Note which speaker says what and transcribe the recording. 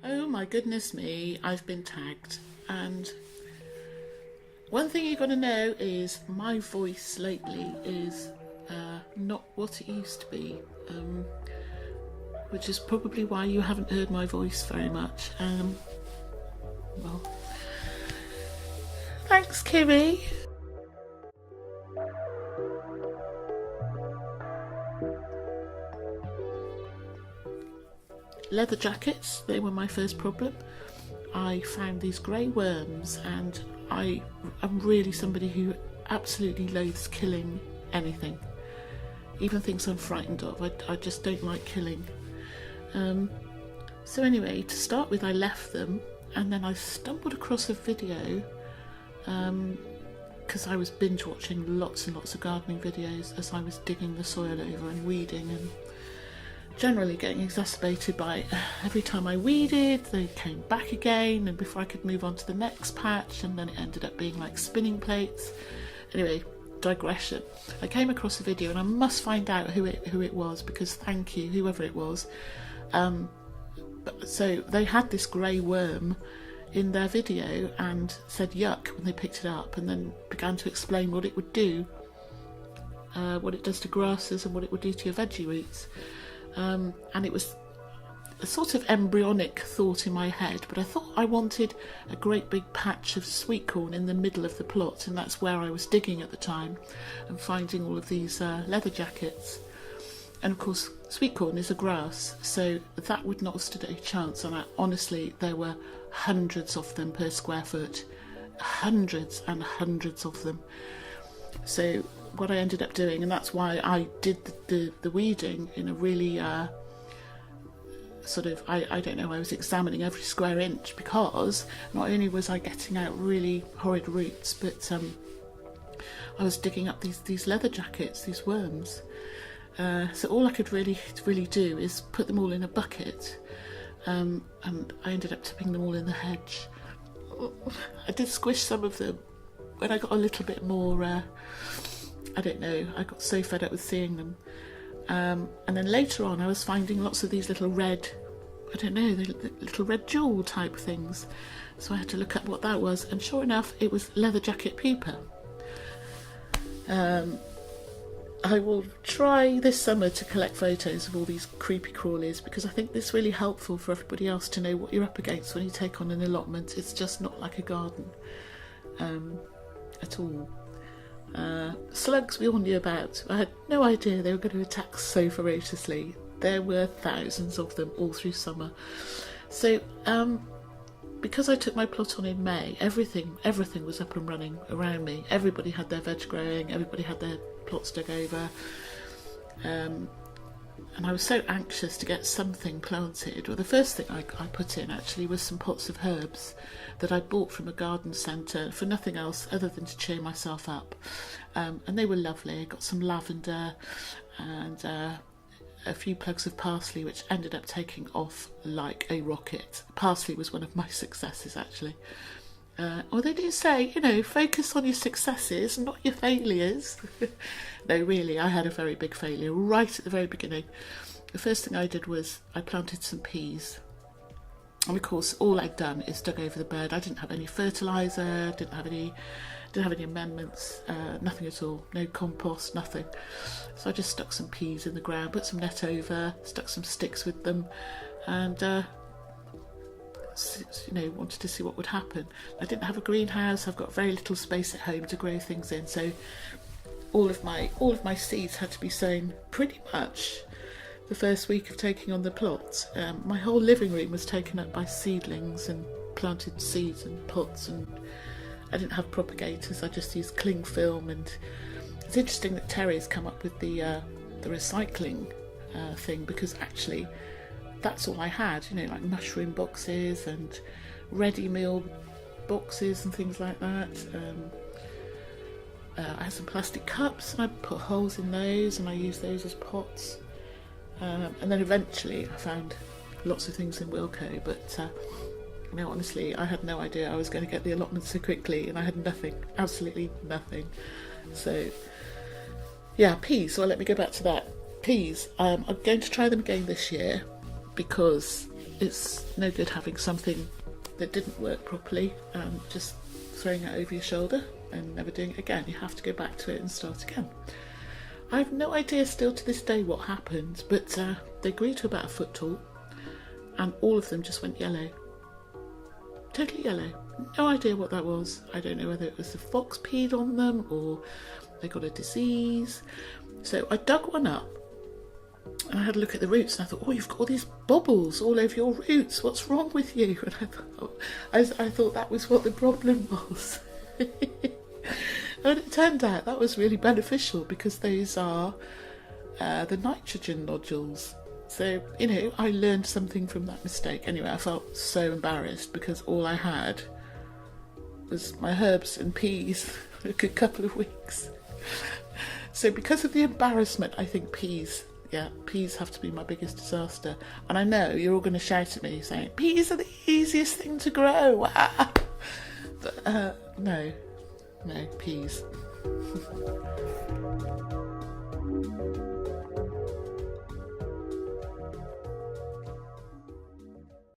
Speaker 1: Oh my goodness me, I've been tagged. And one thing you've got to know is my voice lately is not what it used to be, which is probably why you haven't heard my voice very much. Well, thanks, Kimmy. Leatherjackets, they were my first problem. I found these grey worms, and I am really somebody who absolutely loathes killing anything, even things I'm frightened of. I just don't like killing. So anyway, to start with, I left them, and then I stumbled across a video because I was binge watching lots and lots of gardening videos as I was digging the soil over and weeding, and generally getting exacerbated by every time I weeded they came back again, and before I could move on to the next patch, and then it ended up being like spinning plates. Anyway, digression. I came across a video, and I must find out who it was, because thank you whoever it was. So they had this grey worm in their video and said yuck when they picked it up, and then began to explain what it would do, what it does to grasses and what it would do to your veggie roots. And it was a sort of embryonic thought in my head, but I thought I wanted a great big patch of sweet corn in the middle of the plot, and that's where I was digging at the time and finding all of these leatherjackets. And of course sweet corn is a grass, so that would not have stood a chance. And honestly, there were hundreds of them per square foot, hundreds and hundreds of them. So what I ended up doing, and that's why I did the weeding in a really sort of, I don't know, I was examining every square inch, because not only was I getting out really horrid roots, but I was digging up these leatherjackets, these worms. So all I could really do is put them all in a bucket, and I ended up tipping them all in the hedge. I did squish some of them when I got a little bit more, I don't know, I got so fed up with seeing them. And then later on I was finding lots of these little red, I don't know, the little red jewel type things. So I had to look up what that was, and sure enough, it was leatherjacket pupa. I will try this summer to collect photos of all these creepy crawlies, because I think this is really helpful for everybody else to know what you're up against when you take on an allotment. It's just not like a garden at all. Slugs we all knew about. I had no idea they were going to attack so ferociously. There were thousands of them all through summer. So because I took my plot on in May, everything was up and running around me. Everybody had their veg growing, everybody had their plots dug over, and I was so anxious to get something planted. Well, the first thing I put in actually was some pots of herbs that I bought from a garden centre for nothing else other than to cheer myself up, and they were lovely. I got some lavender and a few plugs of parsley, which ended up taking off like a rocket. Parsley was one of my successes, actually. Or they do say, you know, focus on your successes, not your failures. No, really, I had a very big failure right at the very beginning. The first thing I did was I planted some peas. And of course, all I'd done is dug over the bed. I didn't have any fertiliser, didn't have any amendments, nothing at all, no compost, nothing. So I just stuck some peas in the ground, put some net over, stuck some sticks with them, and wanted to see what would happen. I didn't have a greenhouse. I've got very little space at home to grow things in, so all of my seeds had to be sown pretty much the first week of taking on the plot. My whole living room was taken up by seedlings and planted seeds and pots, and I didn't have propagators. I just used cling film. And it's interesting that Terry's come up with the recycling thing, because actually that's all I had, you know, like mushroom boxes and ready meal boxes and things like that. I had some plastic cups, and I put holes in those, and I used those as pots. And then eventually I found lots of things in Wilko, but honestly, I had no idea I was going to get the allotment so quickly, and I had nothing, absolutely nothing. So yeah, peas. Well, let me go back to that. Peas. I'm going to try them again this year, because it's no good having something that didn't work properly and just throwing it over your shoulder and never doing it again. You have to go back to it and start again. I have no idea still to this day what happened, but they grew to about a foot tall and all of them just went yellow. Totally yellow. No idea what that was. I don't know whether it was the fox peed on them or they got a disease. So I dug one up and I had a look at the roots and I thought, oh, you've got all these bubbles all over your roots. What's wrong with you? And I thought that was what the problem was. And it turned out that was really beneficial because those are the nitrogen nodules. So, you know, I learned something from that mistake. Anyway, I felt so embarrassed because all I had was my herbs and peas for a good couple of weeks. So because of the embarrassment, I think peas have to be my biggest disaster. And I know you're all going to shout at me saying, peas are the easiest thing to grow. But, no, peas.